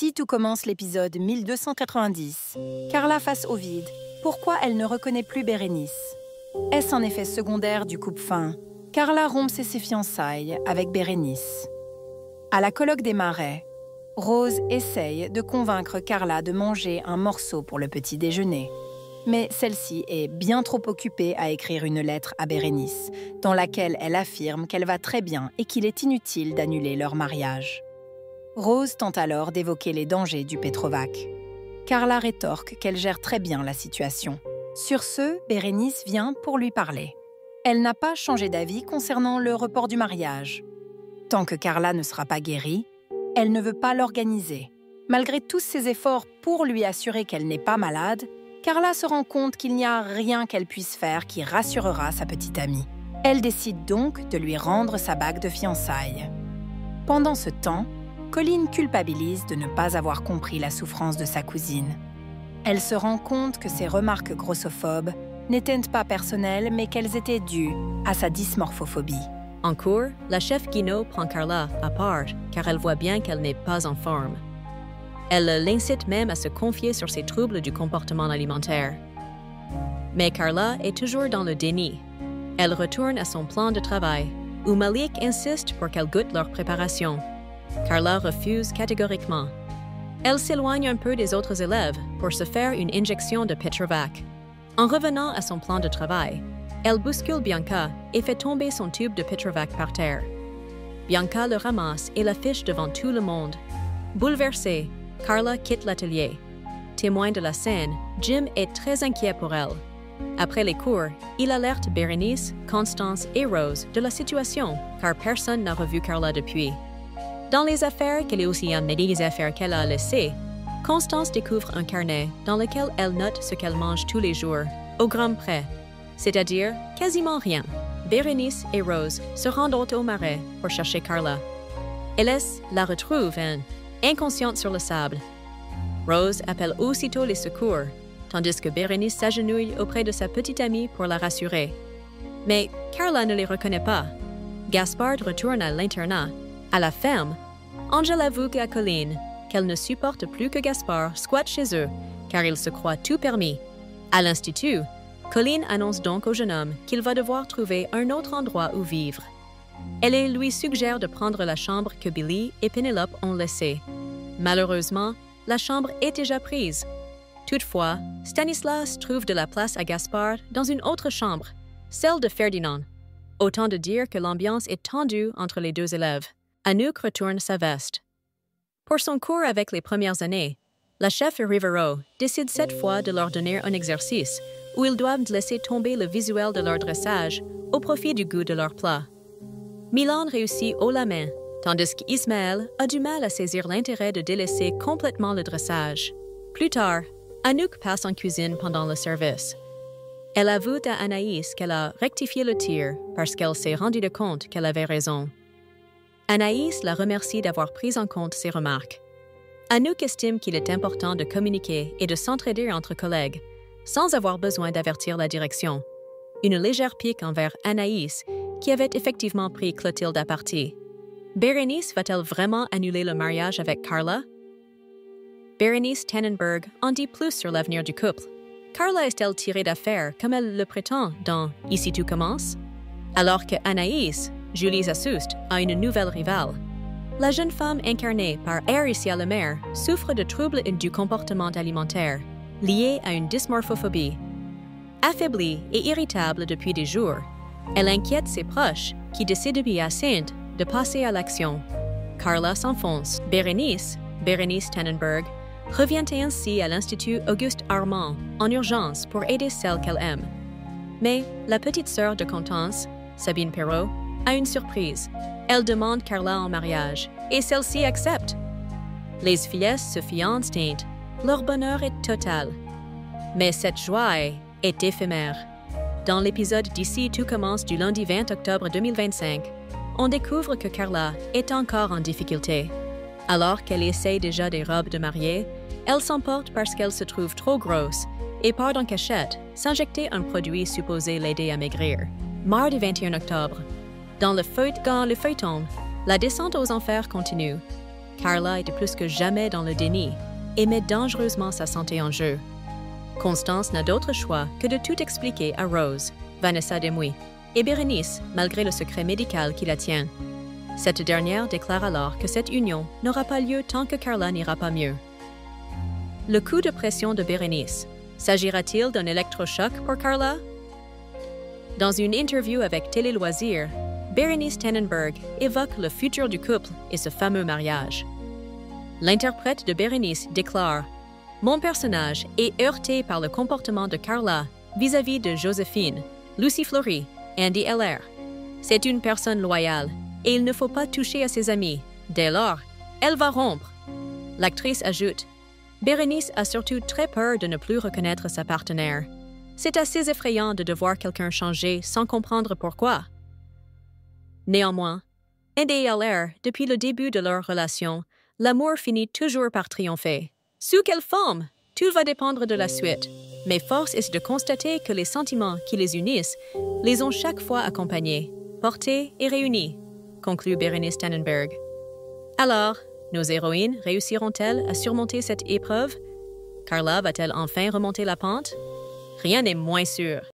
Ici, tout commence l'épisode 1290. Carla face au vide. Pourquoi elle ne reconnaît plus Bérénice? Est-ce un effet secondaire du coupe-fin? Carla rompt ses fiançailles avec Bérénice. À la colloque des Marais, Rose essaye de convaincre Carla de manger un morceau pour le petit déjeuner. Mais celle-ci est bien trop occupée à écrire une lettre à Bérénice, dans laquelle elle affirme qu'elle va très bien et qu'il est inutile d'annuler leur mariage. Rose tente alors d'évoquer les dangers du Petrovac. Carla rétorque qu'elle gère très bien la situation. Sur ce, Bérénice vient pour lui parler. Elle n'a pas changé d'avis concernant le report du mariage. Tant que Carla ne sera pas guérie, elle ne veut pas l'organiser. Malgré tous ses efforts pour lui assurer qu'elle n'est pas malade, Carla se rend compte qu'il n'y a rien qu'elle puisse faire qui rassurera sa petite amie. Elle décide donc de lui rendre sa bague de fiançailles. Pendant ce temps, Colleen culpabilise de ne pas avoir compris la souffrance de sa cousine. Elle se rend compte que ses remarques grossophobes n'étaient pas personnelles, mais qu'elles étaient dues à sa dysmorphophobie. En cours, la chef Guinaud prend Carla à part car elle voit bien qu'elle n'est pas en forme. Elle l'incite même à se confier sur ses troubles du comportement alimentaire. Mais Carla est toujours dans le déni. Elle retourne à son plan de travail, où Malik insiste pour qu'elle goûte leur préparation. Carla refuse catégoriquement. Elle s'éloigne un peu des autres élèves pour se faire une injection de Petrovac. En revenant à son plan de travail, elle bouscule Bianca et fait tomber son tube de Petrovac par terre. Bianca le ramasse et l'affiche devant tout le monde. Bouleversée, Carla quitte l'atelier. Témoin de la scène, Jim est très inquiet pour elle. Après les cours, il alerte Bérénice, Constance et Rose de la situation, car personne n'a revu Carla depuis. Dans les affaires qu'elle est aussi amenée des affaires qu'elle a laissées, Constance découvre un carnet dans lequel elle note ce qu'elle mange tous les jours, au gramme près, c'est-à-dire quasiment rien. Bérénice et Rose se rendent au marais pour chercher Carla. Ellis la retrouve, inconsciente sur le sable. Rose appelle aussitôt les secours, tandis que Bérénice s'agenouille auprès de sa petite amie pour la rassurer. Mais Carla ne les reconnaît pas. Gaspard retourne à l'internat. À la ferme, Angel avoue à Colleen qu'elle ne supporte plus que Gaspard squatte chez eux, car il se croit tout permis. À l'institut, Colleen annonce donc au jeune homme qu'il va devoir trouver un autre endroit où vivre. Elle lui suggère de prendre la chambre que Billy et Penelope ont laissée. Malheureusement, la chambre est déjà prise. Toutefois, Stanislas trouve de la place à Gaspard dans une autre chambre, celle de Ferdinand. Autant de dire que l'ambiance est tendue entre les deux élèves. Anouk retourne sa veste. Pour son cours avec les premières années, la chef Rivero décide cette fois de leur donner un exercice où ils doivent laisser tomber le visuel de leur dressage au profit du goût de leur plat. Milan réussit haut la main, tandis qu'Ismaël a du mal à saisir l'intérêt de délaisser complètement le dressage. Plus tard, Anouk passe en cuisine pendant le service. Elle avoue à Anaïs qu'elle a rectifié le tir parce qu'elle s'est rendue compte qu'elle avait raison. Anaïs la remercie d'avoir pris en compte ses remarques. Anouk estime qu'il est important de communiquer et de s'entraider entre collègues, sans avoir besoin d'avertir la direction. Une légère pique envers Anaïs, qui avait effectivement pris Clotilde à partie. Bérénice va-t-elle vraiment annuler le mariage avec Carla? Bérénice Tannenberg en dit plus sur l'avenir du couple. Carla est-elle tirée d'affaire comme elle le prétend dans « Ici tout commence » alors que Anaïs, Julie Zassoust, a une nouvelle rivale. La jeune femme incarnée par Aricia Lemaire souffre de troubles du comportement alimentaire, liés à une dysmorphophobie. Affaiblie et irritable depuis des jours, elle inquiète ses proches qui décident hyacinthe de passer à l'action. Carla s'enfonce. Bérénice Tannenberg, revient ainsi à l'Institut Auguste Armand en urgence pour aider celle qu'elle aime. Mais la petite sœur de Constance, Sabine Perrault, a une surprise. Elle demande Carla en mariage et celle-ci accepte. Les fillesses se fiancent, leur bonheur est total. Mais cette joie est éphémère. Dans l'épisode d'Ici tout commence du lundi 20 octobre 2025, on découvre que Carla est encore en difficulté. Alors qu'elle essaye déjà des robes de mariée, elle s'emporte parce qu'elle se trouve trop grosse et part en cachette s'injecter un produit supposé l'aider à maigrir. Mardi 21 octobre. Dans le feuilleton, la descente aux enfers continue. Carla était plus que jamais dans le déni et met dangereusement sa santé en jeu. Constance n'a d'autre choix que de tout expliquer à Rose, Vanessa Demouy, et Bérénice, malgré le secret médical qui la tient. Cette dernière déclare alors que cette union n'aura pas lieu tant que Carla n'ira pas mieux. Le coup de pression de Bérénice, s'agira-t-il d'un électrochoc pour Carla? Dans une interview avec Télé Loisirs, Bérénice Tannenberg évoque le futur du couple et ce fameux mariage. L'interprète de Bérénice déclare « Mon personnage est heurté par le comportement de Carla vis-à-vis de Joséphine, Lucie Fleury, Andy Heller. C'est une personne loyale et il ne faut pas toucher à ses amis. Dès lors, elle va rompre. » L'actrice ajoute « Bérénice a surtout très peur de ne plus reconnaître sa partenaire. C'est assez effrayant de devoir quelqu'un changer sans comprendre pourquoi. » Néanmoins, Andy et Heller, depuis le début de leur relation, l'amour finit toujours par triompher. Sous quelle forme? Tout va dépendre de la suite. Mais force est de constater que les sentiments qui les unissent les ont chaque fois accompagnés, portés et réunis, conclut Bérénice Tannenberg. Alors, nos héroïnes réussiront-elles à surmonter cette épreuve? Carla va-t-elle enfin remonter la pente? Rien n'est moins sûr.